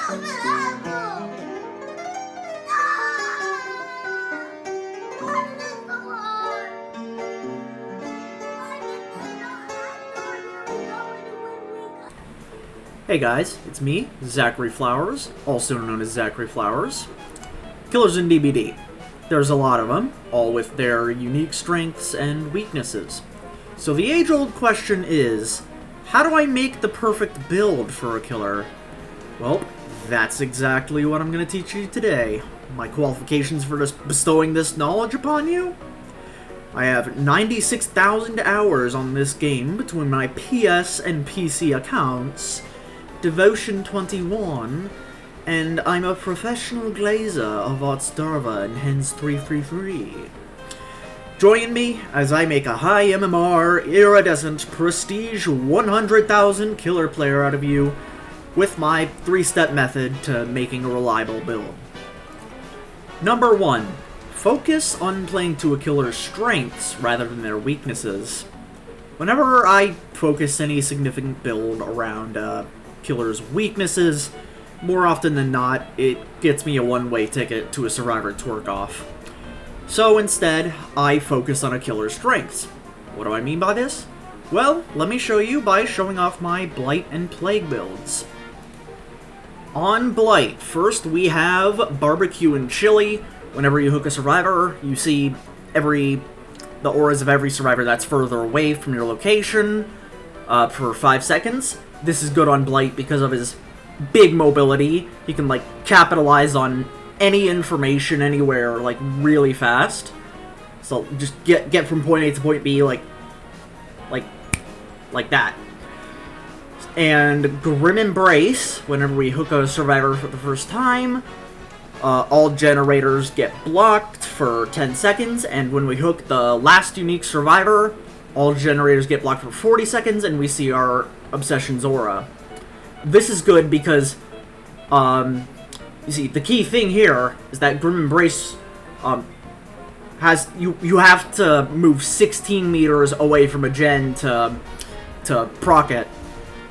Hey guys, it's me, Zachary Flowers, also known as Zachary Flowers. Killers in DBD. There's a lot of them, all with their unique strengths and weaknesses. So the age-old question is, how do I make the perfect build for a killer? Well, that's exactly what I'm going to teach you today. My qualifications for bestowing this knowledge upon you? I have 96,000 hours on this game between my PS and PC accounts, Devotion 21, and I'm a professional glazer of Artsdarva and hence 333. Join me as I make a high MMR, iridescent, prestige 100,000 killer player out of you with my 3-step method to making a reliable build. Number 1. Focus on playing to a killer's strengths rather than their weaknesses. Whenever I focus any significant build around killer's weaknesses, more often than not, it gets me a one-way ticket to a survivor twerk-off. So instead, I focus on a killer's strengths. What do I mean by this? Well, let me show you by showing off my Blight and Plague builds. On Blight, first we have Barbecue and Chili. Whenever you hook a survivor, you see the auras of every survivor that's further away from your location for 5 seconds. This is good on Blight because of his big mobility. He can, like, capitalize on any information anywhere, like, really fast. So just get from point A to point B, like that. And Grim Embrace, whenever we hook a survivor for the first time, all generators get blocked for 10 seconds, and when we hook the last unique survivor, all generators get blocked for 40 seconds, and we see our Obsession's aura. This is good because, you see, the key thing here is that Grim Embrace, you have to move 16 meters away from a gen to proc it.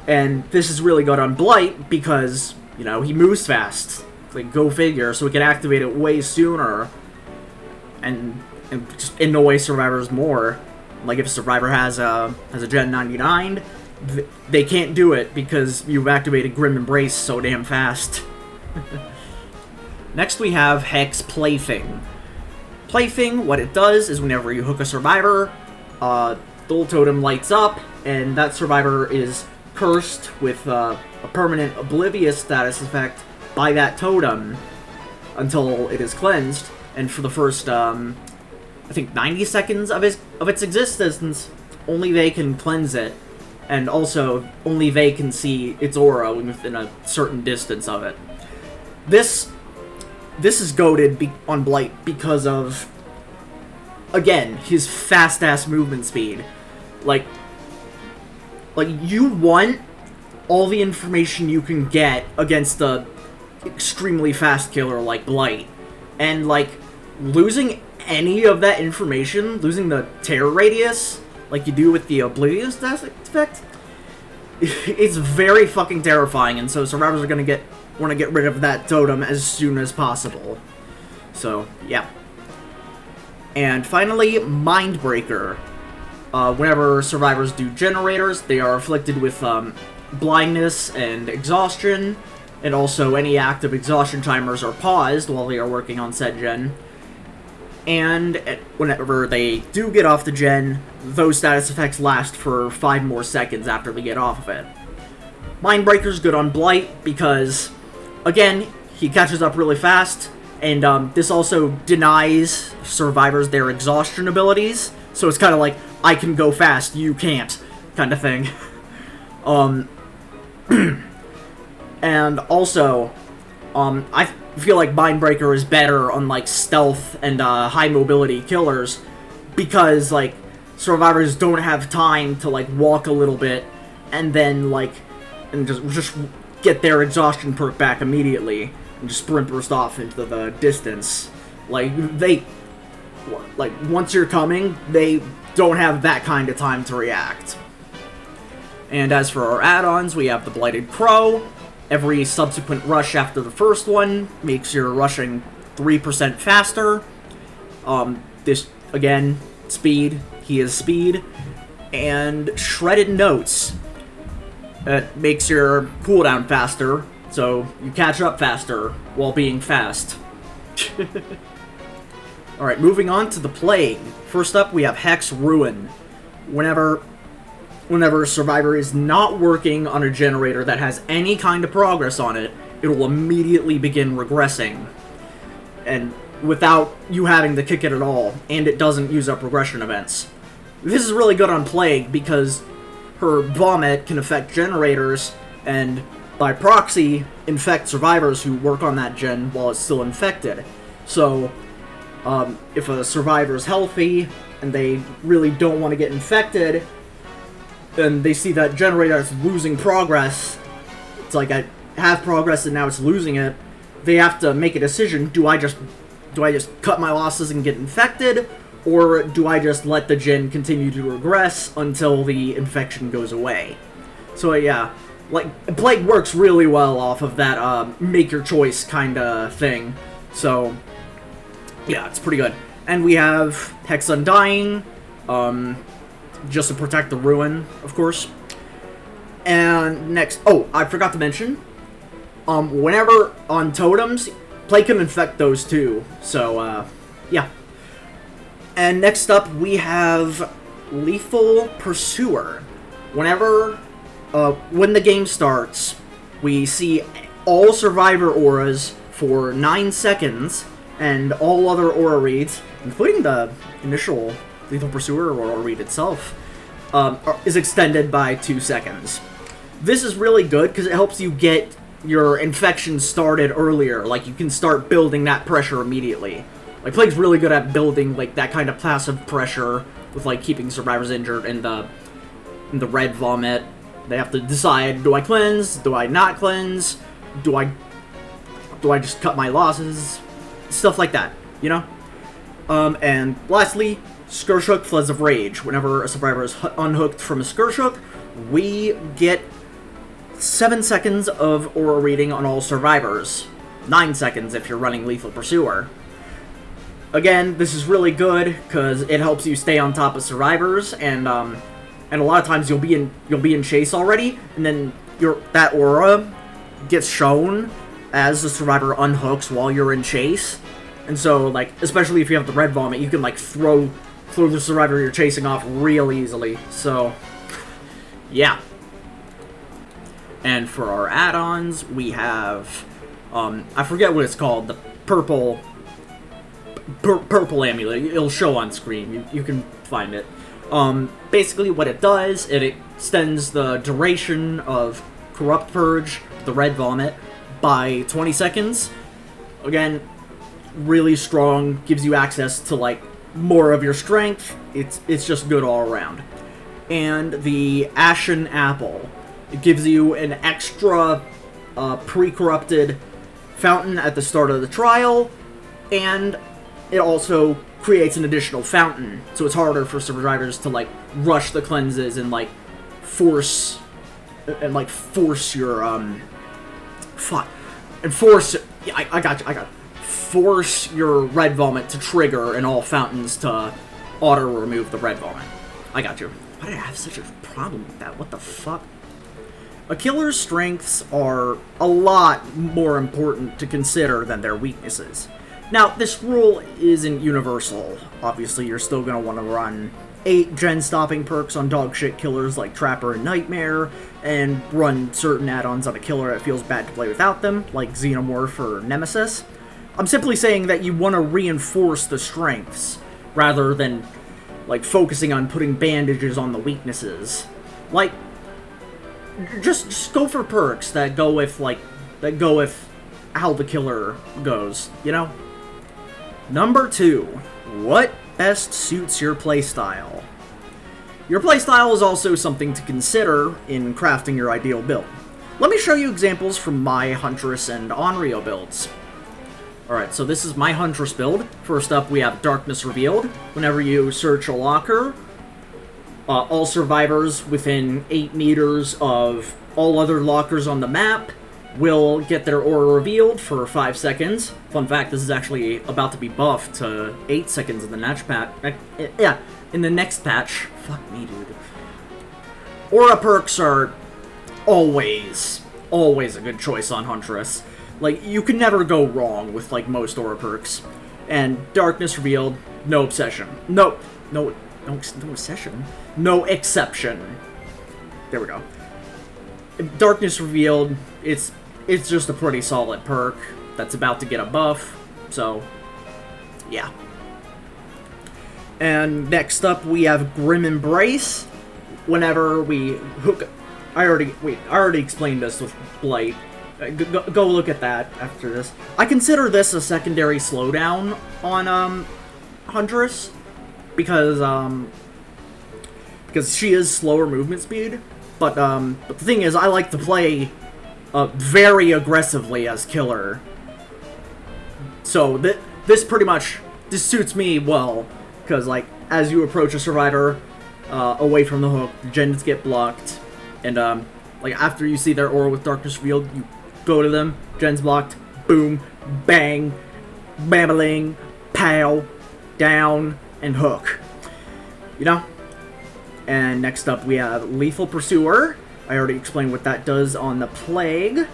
And this is really good on Blight because, you know, he moves fast. Like, go figure, so we can activate it way sooner and just annoy survivors more. Like, if a survivor has a Gen 99, they can't do it because you've activated Grim Embrace so damn fast. Next we have Hex Plaything. Plaything, what it does is whenever you hook a survivor, Thule Totem lights up, and that survivor is cursed with a permanent Oblivious status effect by that totem until it is cleansed, and for the first, I think 90 seconds of its existence, only they can cleanse it, and also only they can see its aura within a certain distance of it. This is goated on Blight because of, again, his fast-ass movement speed. Like, you want all the information you can get against a extremely fast killer like Blight. And, like, losing any of that information, losing the terror radius, like you do with the Oblivious effect, it's very fucking terrifying, and so survivors are gonna want to get rid of that totem as soon as possible. So, yeah. And finally, Mindbreaker. Whenever survivors do generators, they are afflicted with blindness and exhaustion, and also any active exhaustion timers are paused while they are working on said gen. And whenever they do get off the gen, those status effects last for 5 more seconds after they get off of it. Mindbreaker's good on Blight because, again, he catches up really fast, and this also denies survivors their exhaustion abilities, so it's kind of like, I can go fast, you can't, kind of thing. And also, I feel like Mindbreaker is better on, like, stealth and high mobility killers because, like, survivors don't have time to, like, walk a little bit and then, like, and just get their exhaustion perk back immediately and just sprint burst off into the distance. Like, once you're coming, they don't have that kind of time to react. And as for our add-ons, we have the Blighted Crow, Every subsequent rush after the first one makes your rushing 3% faster. This, again, speed. He is speed. And Shredded Notes. It makes your cooldown faster, so you catch up faster while being fast. Alright, moving on to the Plague. First up, we have Hex Ruin. Whenever a survivor is not working on a generator that has any kind of progress on it, it will immediately begin regressing. And without you having to kick it at all, and it doesn't use up regression events. This is really good on Plague because her vomit can affect generators, and by proxy, infect survivors who work on that gen while it's still infected. So, if a survivor's healthy, and they really don't want to get infected, and they see that generator is losing progress, it's like I have progress and now it's losing it, they have to make a decision, do I just cut my losses and get infected, or do I just let the gen continue to regress until the infection goes away? So yeah, like, Plague works really well off of that make your choice kind of thing. So yeah, it's pretty good. And we have Hex Undying, just to protect the Ruin, of course. And next, oh, I forgot to mention, whenever on totems, Plague can infect those too. So yeah. And next up, we have Lethal Pursuer. When the game starts, we see all survivor auras for 9 seconds, and all other aura reads, including the initial Lethal Pursuer aura read itself, is extended by 2 seconds. This is really good because it helps you get your infection started earlier. Like, you can start building that pressure immediately. Like, Plague's really good at building, like, that kind of passive pressure with, like, keeping survivors injured in the red vomit. They have to decide, do I cleanse? Do I not cleanse? Do I just cut my losses? Stuff like that, you know? And lastly, Scourge Hook, Floods of Rage. Whenever a survivor is unhooked from a Scourge Hook, we get 7 seconds of aura reading on all survivors. 9 seconds if you're running Lethal Pursuer. Again, this is really good because it helps you stay on top of survivors, and a lot of times you'll be in chase already, and then that aura gets shown as the survivor unhooks while you're in chase. And so, like, especially if you have the red vomit, you can, like, throw the survivor you're chasing off real easily. So, yeah. And for our add-ons, we have, I forget what it's called, the purple amulet. It'll show on screen. You can find it. Basically what it does, it extends the duration of Corrupt Purge, the red vomit, by 20 seconds. Again, really strong, gives you access to, like, more of your strength. It's just good all around. And the Ashen Apple. It gives you an extra pre-corrupted fountain at the start of the trial, and it also creates an additional fountain, so it's harder for survivors to, like, rush the cleanses and, like, force your force your red vomit to trigger and all fountains to auto remove the red vomit. I got you. Why did I have such a problem with that? What the fuck? A killer's strengths are a lot more important to consider than their weaknesses. Now, this rule isn't universal. Obviously, you're still going to want to run 8 gen-stopping perks on dogshit killers like Trapper and Nightmare, and run certain add-ons on a killer that feels bad to play without them, like Xenomorph or Nemesis. I'm simply saying that you want to reinforce the strengths, rather than, like, focusing on putting bandages on the weaknesses. Like, just go for perks that go with how the killer goes, you know? Number 2, what best suits your playstyle? Your playstyle is also something to consider in crafting your ideal build. Let me show you examples from my Huntress and Onryo builds. Alright, so this is my Huntress build. First up, we have Darkness Revealed. Whenever you search a locker, all survivors within 8 meters of all other lockers on the map will get their aura revealed for 5 seconds. Fun fact, this is actually about to be buffed to 8 seconds in the next patch. Yeah, in the next patch. Fuck me, dude. Aura perks are always a good choice on Huntress. Like, you can never go wrong with, like, most aura perks. And Darkness Revealed, no obsession. No obsession. No exception. There we go. Darkness Revealed, it's just a pretty solid perk that's about to get a buff, so yeah. And next up we have Grim Embrace. Whenever we hook, I already explained this with Blight. Go look at that after this. I consider this a secondary slowdown on Huntress because she is slower movement speed. But the thing is, I like to play very aggressively as killer. So this pretty much suits me well, because like as you approach a survivor away from the hook, the gens get blocked, and like after you see their aura with Darkness Revealed, you go to them, gens blocked, boom, bang, babbling, pow, down, and hook. You know? And next up we have Lethal Pursuer. I already explained what that does on the Plague.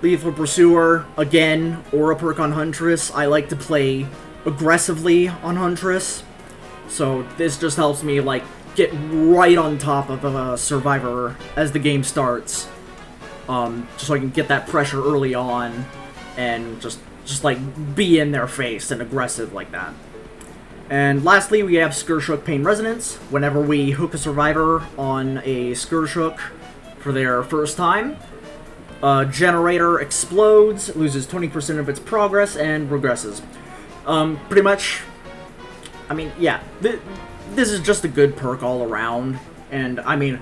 Lethal Pursuer, again, aura perk on Huntress. I like to play aggressively on Huntress. So this just helps me, like, get right on top of a survivor as the game starts. Just so I can get that pressure early on and just like, be in their face and aggressive like that. And lastly, we have Scourge Hook Pain Resonance. Whenever we hook a survivor on a Scourge Hook for their first time, a generator explodes, loses 20% of its progress, and regresses. Pretty much, I mean, yeah, this is just a good perk all around. And, I mean,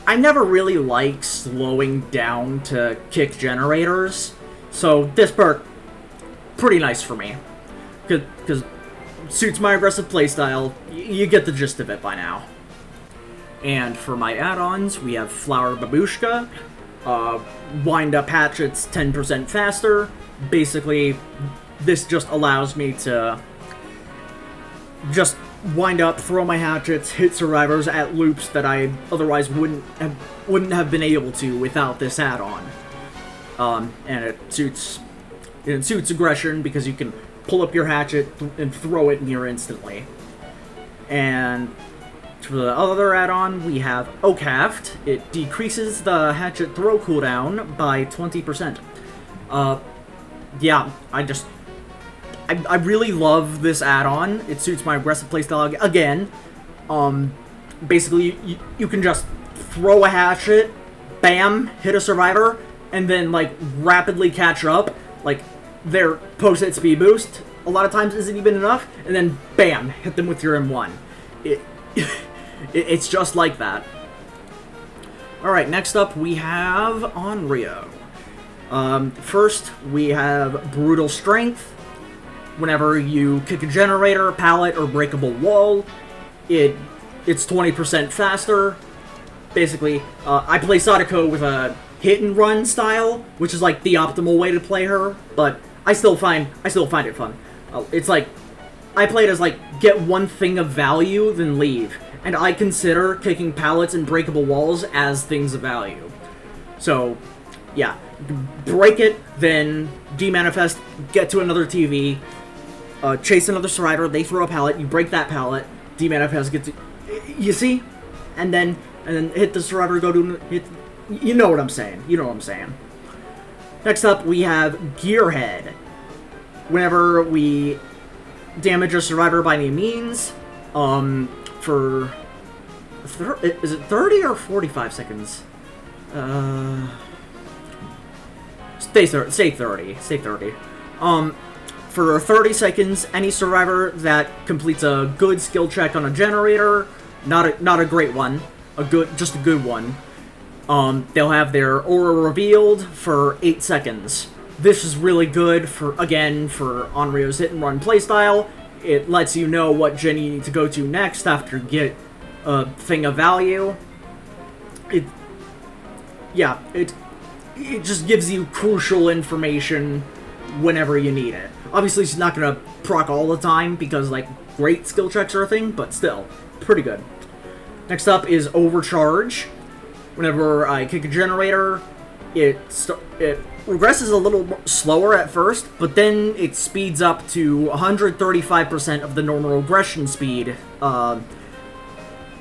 I never really like slowing down to kick generators, so this perk, pretty nice for me. Because suits my aggressive playstyle. You get the gist of it by now. And for my add-ons, we have Flower Babushka, Wind Up Hatchets 10% faster. Basically, this just allows me to just wind up, throw my hatchets, hit survivors at loops that I otherwise wouldn't have been able to without this add-on. And it suits aggression because you can pull up your hatchet and throw it near instantly. And for the other add-on, we have Oakhaft. It decreases the hatchet throw cooldown by 20%. Yeah, I really love this add-on. It suits my aggressive playstyle again. Basically, you can just throw a hatchet, bam, hit a survivor, and then, like, rapidly catch up. Like, their post-hit speed boost a lot of times isn't even enough, and then bam, hit them with your M1. It's just like that. Alright, next up we have Onryo. First, we have Brutal Strength. Whenever you kick a generator, pallet, or breakable wall, it's 20% faster. Basically, I play Sadako with a hit-and-run style, which is like the optimal way to play her, but I still find it fun. It's like, I play it as like, get one thing of value, then leave. And I consider kicking pallets and breakable walls as things of value. So, yeah. Break it, then demanifest, get to another TV, chase another survivor, they throw a pallet, you break that pallet, demanifest, get to... You see? And then hit the survivor, go to... hit. You know what I'm saying. You know what I'm saying. Next up, we have Gearhead. Whenever we damage a survivor by any means, for... is it 30 or 45 seconds? Say 30. Say 30. For 30 seconds, any survivor that completes a good skill check on a generator, not a great one, just a good one, they'll have their aura revealed for 8 seconds. This is really good for Onryo's hit and run playstyle. It lets you know what gen you need to go to next after you get a thing of value. yeah, it just gives you crucial information whenever you need it. Obviously, it's not gonna proc all the time because like great skill checks are a thing, but still, pretty good. Next up is Overcharge. Whenever I kick a generator, it regresses a little slower at first, but then it speeds up to 135% of the normal regression speed over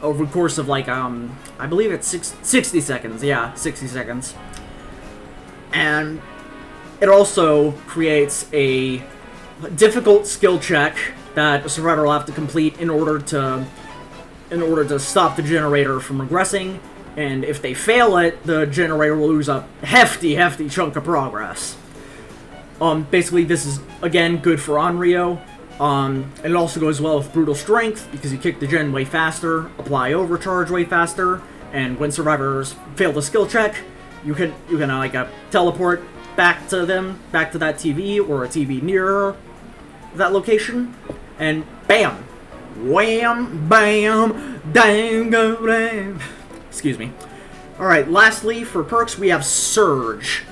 the course of like, I believe it's 60 seconds. Yeah, 60 seconds. And it also creates a difficult skill check that a survivor will have to complete in order to stop the generator from regressing. And if they fail it, the generator will lose a hefty chunk of progress. Basically, this is, again, good for Onryo. And it also goes well with Brutal Strength, because you kick the gen way faster, apply Overcharge way faster, and when survivors fail the skill check, you can like, teleport back to that TV, or a TV near that location, and bam! Wham! Bam! Dang! Go bam! Excuse me. Alright, lastly, for perks, we have Surge.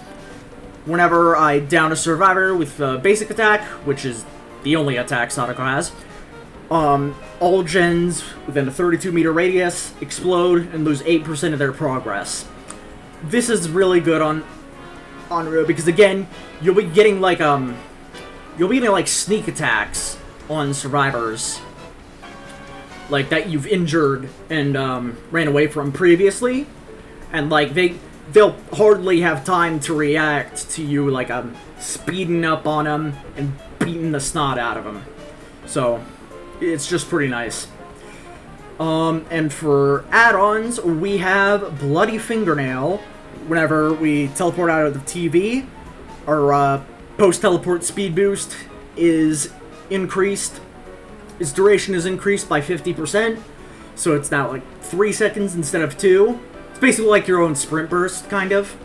Whenever I down a survivor with basic attack, which is the only attack Sadako has, all gens within a 32-meter radius explode and lose 8% of their progress. This is really good on Onryo because, again, you'll be getting like sneak attacks on survivors, like that you've injured and ran away from previously, and like they'll hardly have time to react to you, like speeding up on them and beating the snot out of them. So it's just pretty nice. And for add-ons, we have Bloody Fingernail. Whenever we teleport out of the TV, our post-teleport speed boost is increased. Its duration is increased by 50%, so it's now like 3 seconds instead of 2. It's basically like your own sprint burst, kind of.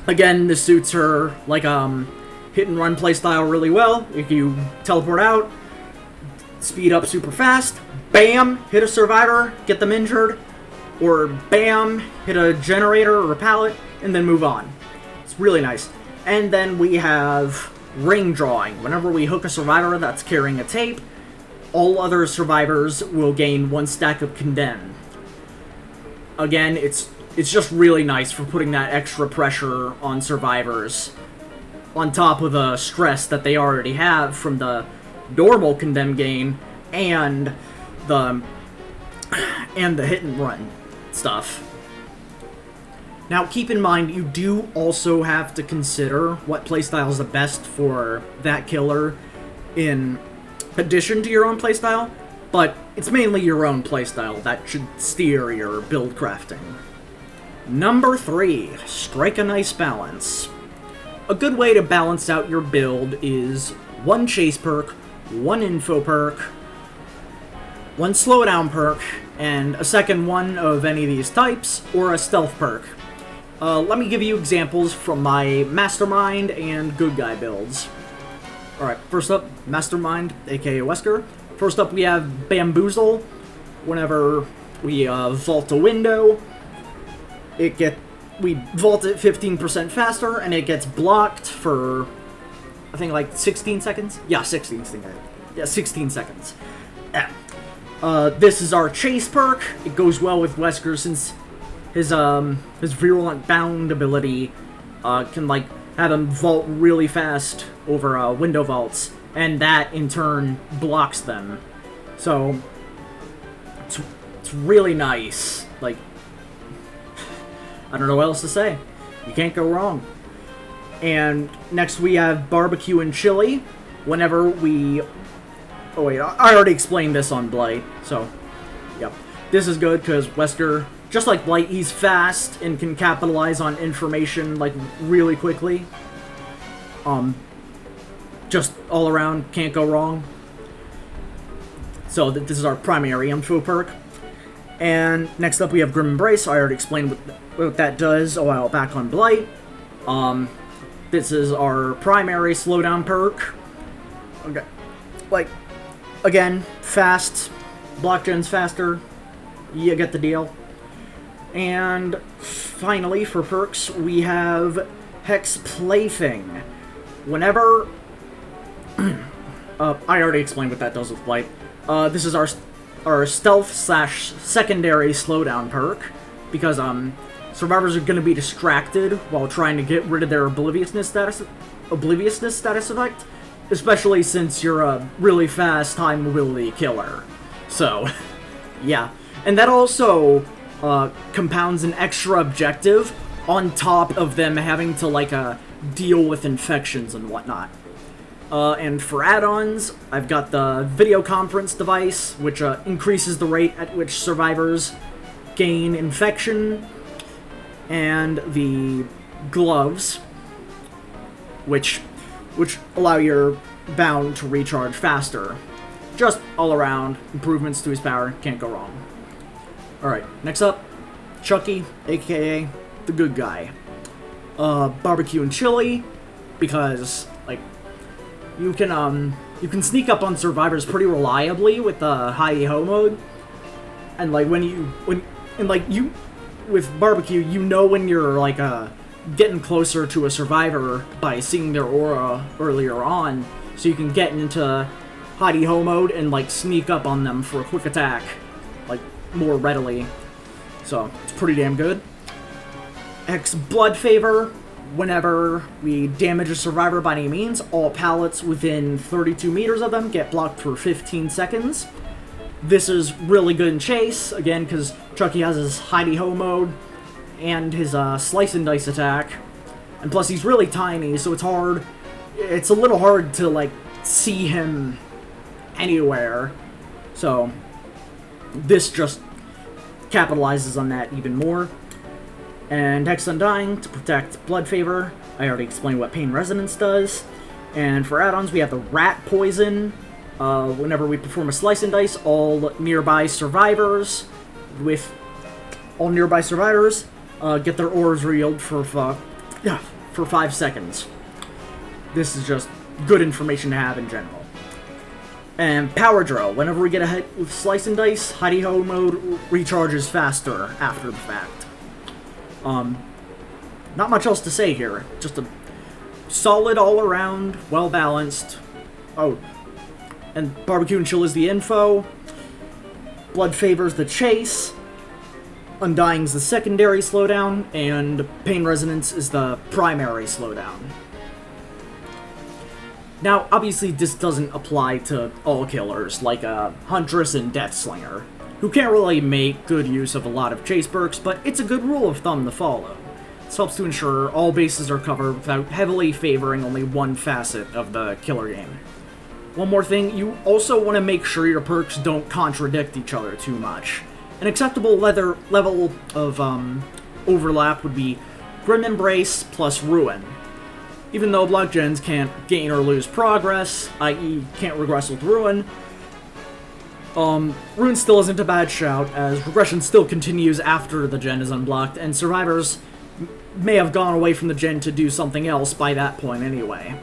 Again, this suits her like hit and run playstyle really well. If you teleport out, speed up super fast, bam, hit a survivor, get them injured, or bam, hit a generator or a pallet, and then move on. It's really nice. And then we have ring drawing. Whenever we hook a survivor that's carrying a tape, all other survivors will gain 1 stack of Condemn. Again, it's just really nice for putting that extra pressure on survivors, on top of the stress that they already have from the normal Condemn gain and the hit and run stuff. Now, keep in mind, you do also have to consider what playstyle is the best for that killer in addition to your own playstyle, but it's mainly your own playstyle that should steer your build crafting. Number 3, strike a nice balance. A good way to balance out your build is 1 chase perk, 1 info perk, 1 slowdown perk, and a second one of any of these types, or a stealth perk. Let me give you examples from my Mastermind and Good Guy builds. Alright, first up, Mastermind, aka Wesker. First up, we have Bamboozle. Whenever we vault a window, we vault it 15% faster, and it gets blocked for, I think, like 16 seconds? Yeah, 16 seconds. Yeah, 16 seconds. Yeah. This is our chase perk. It goes well with Wesker since his virulent bound ability can like have him vault really fast over window vaults, and that in turn blocks them. So it's really nice. Like, I don't know what else to say. You can't go wrong. And next we have barbecue and chili. Whenever we... Oh wait, I already explained this on Blight, so... Yep. This is good because Wesker, just like Blight, he's fast and can capitalize on information, like, really quickly. Just all around, can't go wrong. So this is our primary info perk. And next up we have Grim Embrace. I already explained what that does a while back on Blight. This is our primary slowdown perk. Okay. Like, again, fast. Block gens faster. You get the deal. And finally, for perks, we have Hex Plaything. Whenever... I already explained what that does with Blight. This is our stealth/secondary slowdown perk, because survivors are going to be distracted while trying to get rid of their obliviousness status effect, especially since you're a really fast, high mobility killer. So, yeah. And that also compounds an extra objective on top of them having to, like, deal with infections and whatnot. And for add-ons, I've got the video conference device, which increases the rate at which survivors gain infection, and the gloves, which allow your bound to recharge faster. Just all around improvements to his power, can't go wrong. Alright, next up, Chucky, aka the good guy. Barbecue and chili, because, like, you can sneak up on survivors pretty reliably with the high-ho mode, and like with barbecue, you know when you're like getting closer to a survivor by seeing their aura earlier on, so you can get into hidey-ho mode and like sneak up on them for a quick attack, like more readily. So it's pretty damn good. X Blood Favor. Whenever we damage a survivor by any means, all pallets within 32 meters of them get blocked for 15 seconds. This is really good in chase, again, because Chucky has his hidey-ho mode and his slice and dice attack. And plus, he's really tiny, so it's a little hard to, like, see him anywhere. So, this just capitalizes on that even more. And Hex Undying to protect Blood Favor. I already explained what Pain Resonance does. And for add-ons, we have the Rat Poison. Whenever we perform a Slice and Dice, all nearby survivors get their auras revealed for 5 seconds. This is just good information to have in general. And Power Drill. Whenever we get a hit with Slice and Dice, hidey-ho mode recharges faster after the fact. Not much else to say here. Just a solid all-around, well-balanced. Oh, and Barbecue and Chill is the info. Blood Favor's the chase. Undying's the secondary slowdown, and Pain Resonance is the primary slowdown. Now, obviously, this doesn't apply to all killers, like Huntress and Deathslinger, who can't really make good use of a lot of chase perks, but it's a good rule of thumb to follow. This helps to ensure all bases are covered without heavily favoring only one facet of the killer game. One more thing, you also want to make sure your perks don't contradict each other too much. An acceptable level of overlap would be Grim Embrace plus Ruin. Even though block gens can't gain or lose progress, i.e. can't regress with Ruin, Ruin still isn't a bad shout, as regression still continues after the gen is unblocked, and survivors may have gone away from the gen to do something else by that point anyway.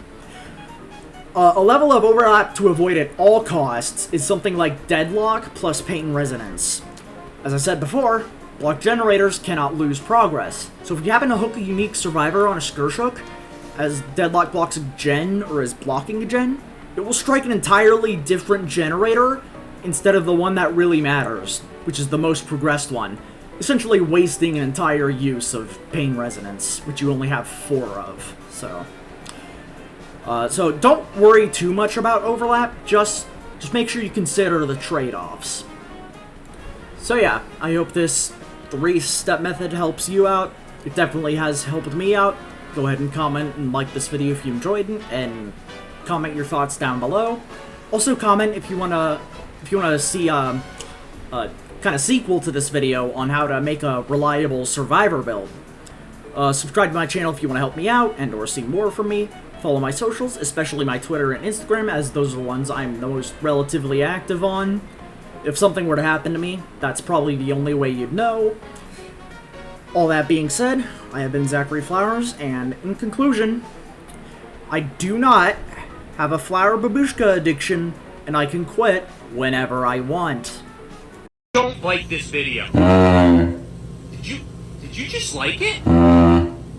A level of overlap to avoid at all costs is something like Deadlock plus Pain Resonance. As I said before, block generators cannot lose progress, so if you happen to hook a unique survivor on a Scourge Hook, as Deadlock blocks a gen or is blocking a gen, it will strike an entirely different generator instead of the one that really matters, which is the most progressed one, essentially wasting an entire use of Pain Resonance, which you only have 4 of. So don't worry too much about overlap, just make sure you consider the trade-offs. So yeah, I hope this 3-step method helps you out. It definitely has helped me out. Go ahead and comment and like this video if you enjoyed it, and comment your thoughts down below. Also comment if you wanna see kind of sequel to this video on how to make a reliable survivor build. Subscribe to my channel if you want to help me out and or see more from me. Follow my socials, especially my Twitter and Instagram, as those are the ones I'm the most relatively active on. If something were to happen to me, that's probably the only way you'd know. All that being said, I have been Zachary Flowers, and in conclusion, I do not have a flower babushka addiction, and I can quit whenever I want. Don't like this video. Did you Did you just like it?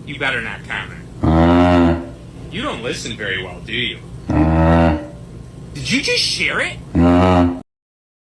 You better not comment. You don't listen very well, do you? Did you just share it?